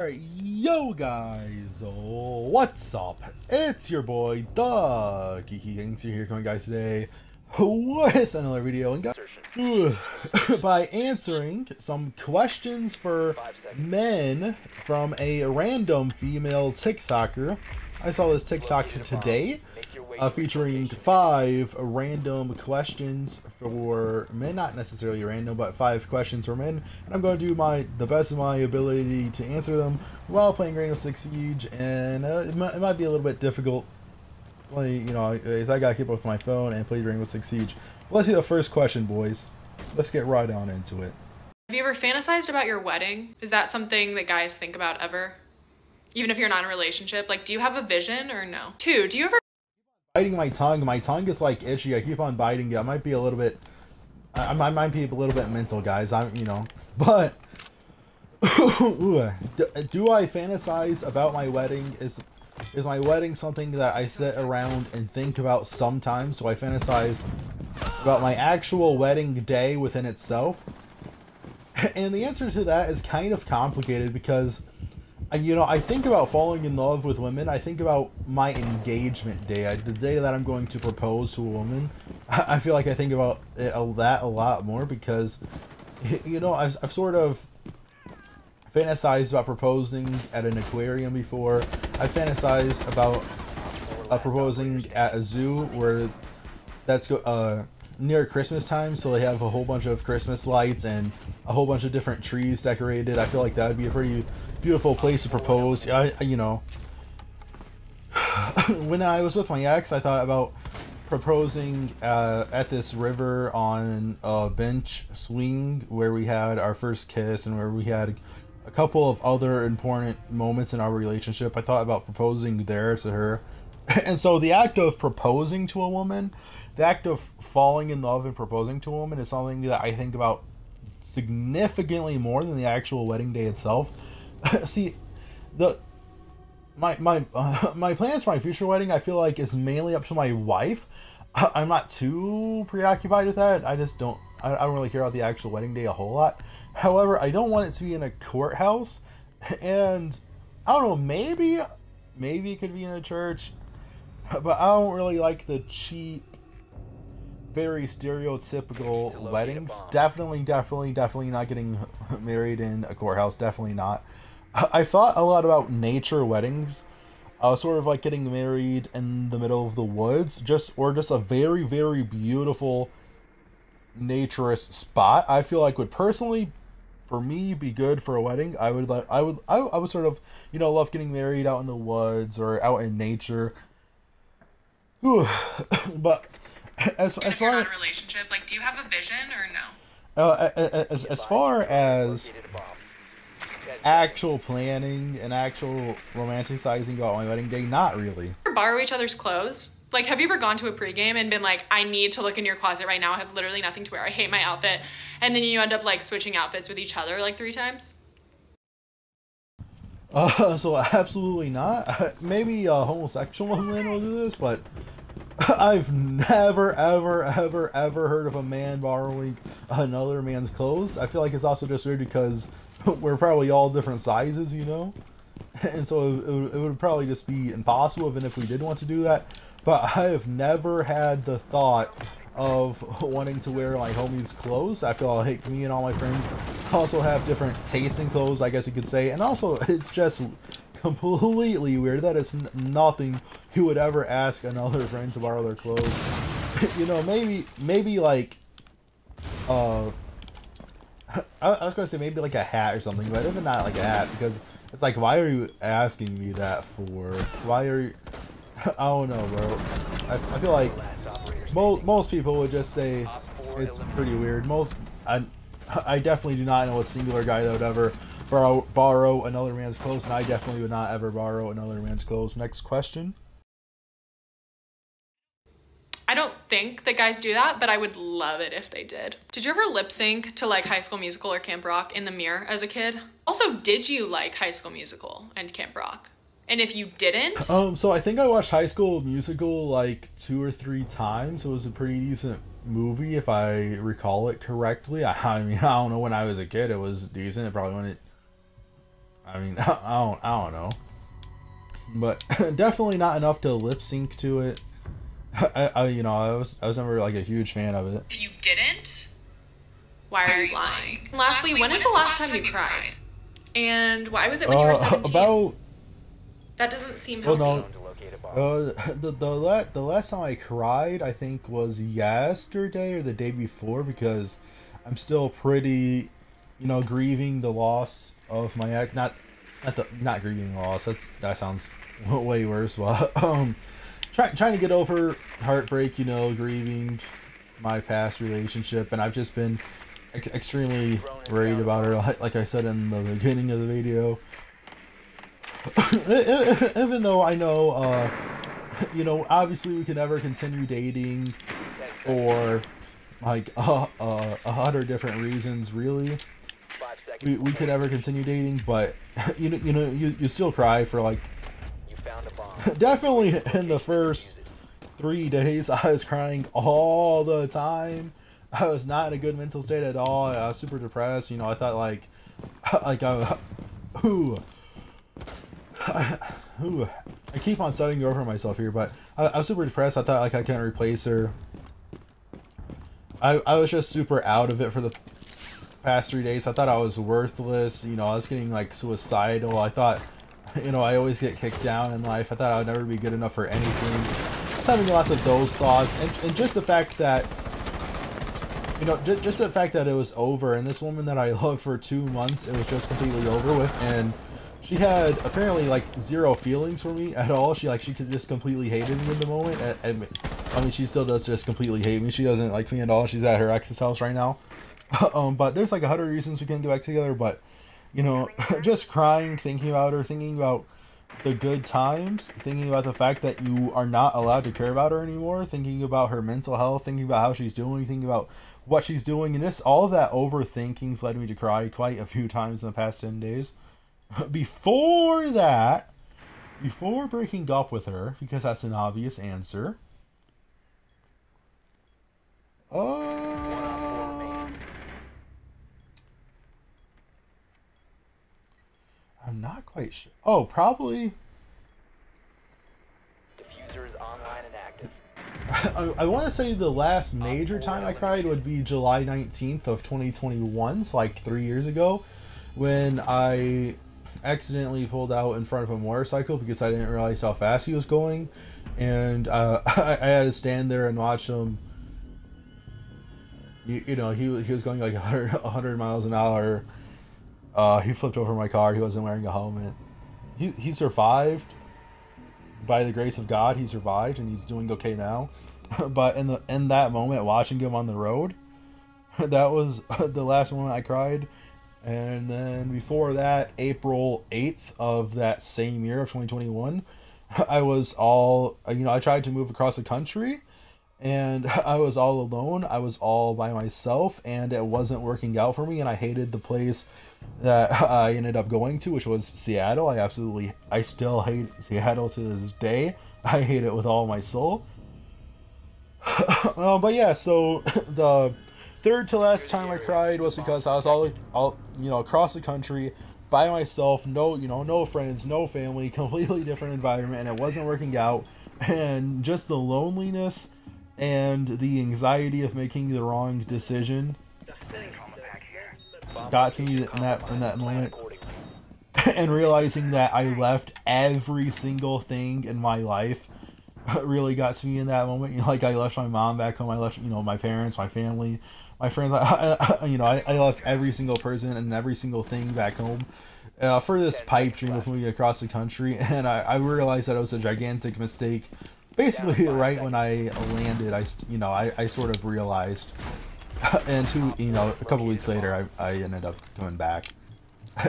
Alright, yo guys, what's up? It's your boy, the Geeky Gangster here, coming guys today with another video, and guys, by answering some questions for men from a random female TikToker. I saw this TikTok today featuring 5 random questions for men, not necessarily random, but 5 questions for men, and I'm going to do the best of my ability to answer them while playing Rainbow Six Siege, and it might be a little bit difficult, as I gotta keep up with my phone and play Rainbow Six Siege. But let's see the first question, boys. Let's get right on into it. Have you ever fantasized about your wedding? Is that something that guys think about ever? Even if you're not in a relationship? Like, do you have a vision or no? 2, do you ever Biting my tongue. My tongue is like itchy. I keep on biting it. I might be a little bit. I might be a little bit mental, guys. But do I fantasize about my wedding? Is my wedding something that I sit around and think about sometimes? So I fantasize about my actual wedding day within itself. And the answer to that is kind of complicated because, I think about falling in love with women. I think about my engagement day, the day that I'm going to propose to a woman. I feel like I think about that a lot more because, I've sort of fantasized about proposing at an aquarium before. I fantasized about proposing at a zoo where that's near Christmas time, so they have a whole bunch of Christmas lights and a whole bunch of different trees decorated. I feel like that would be a pretty beautiful place to propose. When I was with my ex, I thought about proposing at this river on a bench swing where we had our first kiss and where we had a couple of other important moments in our relationship. I thought about proposing there to her. And so the act of proposing to a woman, the act of falling in love and proposing to a woman is something that I think about significantly more than the actual wedding day itself. See, my plans for my future wedding, I feel like, is mainly up to my wife. I'm not too preoccupied with that. I don't really care about the actual wedding day a whole lot. However, I don't want it to be in a courthouse, and I don't know, maybe it could be in a church, but I don't really like the cheap, very stereotypical weddings. Definitely not getting married in a courthouse. Definitely not. I thought a lot about nature weddings, sort of like getting married in the middle of the woods, or just a very, very beautiful naturist spot. I feel like would personally, for me, be good for a wedding. I would sort of, love getting married out in the woods or out in nature. But as if far you're not as in a relationship, like, do you have a vision or no? as far as actual planning and actual romanticizing about my wedding day, not really. Borrow each other's clothes? Like, have you ever gone to a pregame and been like, I need to look in your closet right now, I have literally nothing to wear, I hate my outfit, and then you end up like switching outfits with each other like 3 times? So absolutely not. Maybe homosexual men will do this, but I've never, ever heard of a man borrowing another man's clothes. I feel like it's also just weird because we're probably all different sizes, and so it would probably just be impossible even if we did want to do that. But I have never had the thought of wanting to wear my homie's clothes. I feel like me and all my friends also have different tastes in clothes, I guess you could say, and also it's just completely weird that it's nothing you would ever ask another friend to borrow their clothes. Maybe like I was gonna say maybe like a hat or something, but even not like a hat, because it's like, why are you asking me that for? Why are you... I don't know, bro. I feel like most people would just say it's pretty weird. I definitely do not know a singular guy that would ever borrow another man's clothes, and I definitely would not ever borrow another man's clothes. Next question. I don't think that guys do that, but I would love it if they did. Did you ever lip sync to like High School Musical or Camp Rock in the mirror as a kid? Also, did you like High School Musical and Camp Rock? And if you didn't... So I think I watched High School Musical like 2 or 3 times. It was a pretty decent movie if I recall it correctly. I mean, I don't know, when I was a kid it was decent. It probably when it I mean, I don't know, but definitely not enough to lip sync to it. I was never like a huge fan of it. You didn't? Why are you lying? And lastly, when is the last time you cried? And why was it when you were 17? About. That doesn't seem healthy. Well, no. The last time I cried, I think, was yesterday or the day before, because I'm still pretty, grieving the loss of my ex. Not grieving the loss. That sounds way worse. But trying to get over heartbreak. Grieving my past relationship, and I've just been extremely worried about her. Like I said in the beginning of the video. Even though I know, obviously we can never continue dating for like 100 different reasons. Really, we could never continue dating, but you still cry for like. Definitely in the first 3 days, I was crying all the time. I was not in a good mental state at all. I was super depressed. I thought like I keep on studying over myself here, but I was super depressed. I thought like I couldn't replace her. I was just super out of it for the past 3 days. I thought I was worthless. I was getting like suicidal. I thought, I always get kicked down in life. I thought I would never be good enough for anything. I was having lots of those thoughts, and just the fact that, just the fact that it was over, and this woman that I loved for 2 months, it was just completely over with, and she had apparently like zero feelings for me at all. She could just completely hated me in the moment. I mean, she still does just completely hate me. She doesn't like me at all. She's at her ex's house right now. But there's like 100 reasons we can't get back together. But just crying, thinking about her, thinking about the good times, thinking about the fact that you are not allowed to care about her anymore, thinking about her mental health, thinking about how she's doing, thinking about what she's doing, and all of that overthinking's led me to cry quite a few times in the past 10 days. Before breaking up with her, because that's an obvious answer, I'm not quite sure. Oh, probably. Diffuser is online and active. I want to say the last major time I cried would be July 19th of 2021, so like 3 years ago, when I accidentally pulled out in front of a motorcycle because I didn't realize how fast he was going, and I had to stand there and watch him. He was going like 100 miles an hour. He flipped over my car. He wasn't wearing a helmet. He survived. By the grace of God, he survived, and he's doing okay now. But in that moment, watching him on the road, that was the last moment I cried. And then before that, April 8th of that same year of 2021, I was I tried to move across the country, and I was all alone. I was all by myself, and it wasn't working out for me, and I hated the place that I ended up going to, which was Seattle. I still hate Seattle to this day. I hate it with all my soul. But yeah, so the third to last time I cried was because I was all across the country by myself, no friends, no family, completely different environment, and it wasn't working out, and just the loneliness and the anxiety of making the wrong decision got to me in that moment. And realizing that I left every single thing in my life really got to me in that moment. Like I left my mom back home, I left my parents, my family, my friends. I left every single person and every single thing back home for this pipe dream of moving across the country, and I realized that it was a gigantic mistake. Basically, right when I landed, I sort of realized, and a couple weeks later, I ended up coming back,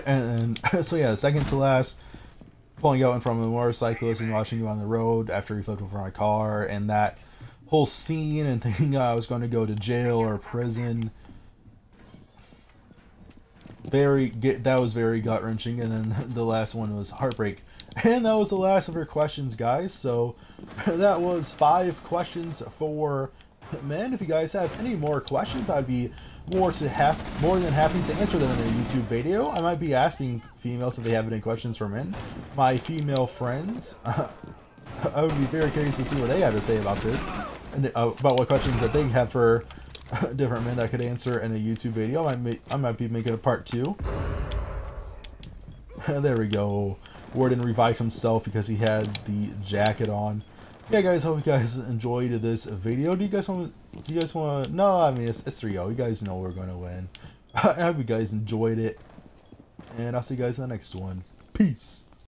and so yeah, second to last, pulling out in front of a motorcyclist and watching him on the road after he flipped over my car, and that whole scene, and thinking I was going to go to jail or prison. That was very gut-wrenching. And then the last one was heartbreak, and that was the last of her questions, guys. So that was 5 questions for Man, if you guys have any more questions, I'd be more than happy to answer them in a YouTube video. I might be asking females if they have any questions for men. My female friends, I would be very curious to see what they have to say about this, and about what questions that they have for different men that I could answer in a YouTube video. I might be making a part 2. There we go. Warden revived himself because he had the jacket on. Yeah, guys, hope you guys enjoyed this video. Do you guys want? No, I mean it's 3-0. You guys know we're gonna win. I hope you guys enjoyed it, and I'll see you guys in the next one. Peace.